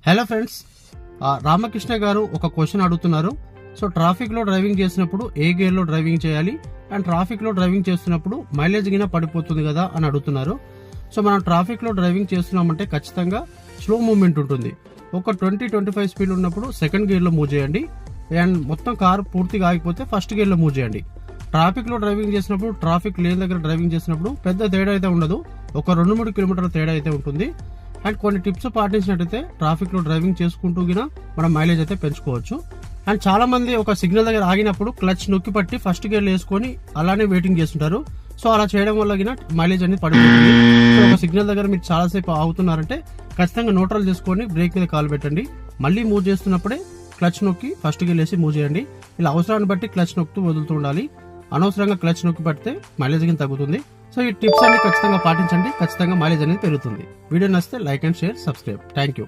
Hello friends, Ramakrishna గారు ఒక question అడుగుతున్నారు. సో ట్రాఫిక్ లో డ్రైవింగ్ చేసినప్పుడు ఏ గేర్ లో డ్రైవింగ్ చేయాలి అండ్ ట్రాఫిక్ లో డ్రైవింగ్ చేస్తున్నప్పుడు మైలేజ్ గిన పడిపోతుంది కదా అని అడుగుతున్నారు. సో మనం ట్రాఫిక్ లో డ్రైవింగ్ చేస్తున్నామంటే ఖచ్చితంగా స్లో మూవ్మెంట్ ఉంటుంది. ఒక 20-25 స్పీడ్ ఉన్నప్పుడు సెకండ్ గేర్ లో మూవ్ చేయండి అండ్ మొత్తం కార్ పూర్తిగా ఆగిపోతే ఫస్ట్ గేర్ లో మూవ్ చేయండి. ట్రాఫిక్ లో డ్రైవింగ్ చేసినప్పుడు, ట్రాఫిక్ లేన్ దగ్గర డ్రైవింగ్ చేసినప్పుడు పెద్ద తేడా అయితే ఉండదు, ఒక 2-3 కిలోమీటర్ల తేడా అయితే ఉంటుంది. అండ్ కొన్ని టిప్స్ పాటించినట్టయితే ట్రాఫిక్ లో డ్రైవింగ్ చేసుకుంటూ గిన మనం మైలేజ్ అయితే పెంచుకోవచ్చు. అండ్ చాలా మంది ఒక సిగ్నల్ దగ్గర ఆగినప్పుడు క్లచ్ నొక్కి పట్టి ఫస్ట్ గేర్ వేసుకొని అలానే వెయిటింగ్ చేస్తుంటారు. సో అలా చేయడం వల్ల గిన మైలేజ్ అనేది పడిపోతుంది. సో ఒక సిగ్నల్ దగ్గర మీరు చాలాసేపు ఆగుతున్నారంటే ఖచ్చితంగా న్యూట్రల్ చేసుకొని బ్రేక్ మీద కాలు పెట్టండి. మళ్ళీ మూవ్ చేస్తున్నప్పుడే క్లచ్ నొక్కి ఫస్ట్ గేర్ వేసి మూవ్ చేయండి. ఇలా అవసరాన్ని బట్టి క్లచ్ నొక్కుతూ వదులుతూ ఉండాలి. అనవసరంగా క్లచ్ నొక్కి పడితే మైలేజ్ గిన తగ్గుతుంది. సో ఈ టిప్స్ అన్ని ఖచ్చితంగా పాటించండి, ఖచ్చితంగా మైలేజ్ అనేది పెరుగుతుంది. వీడియో నచ్చితే like and share, subscribe. Thank you.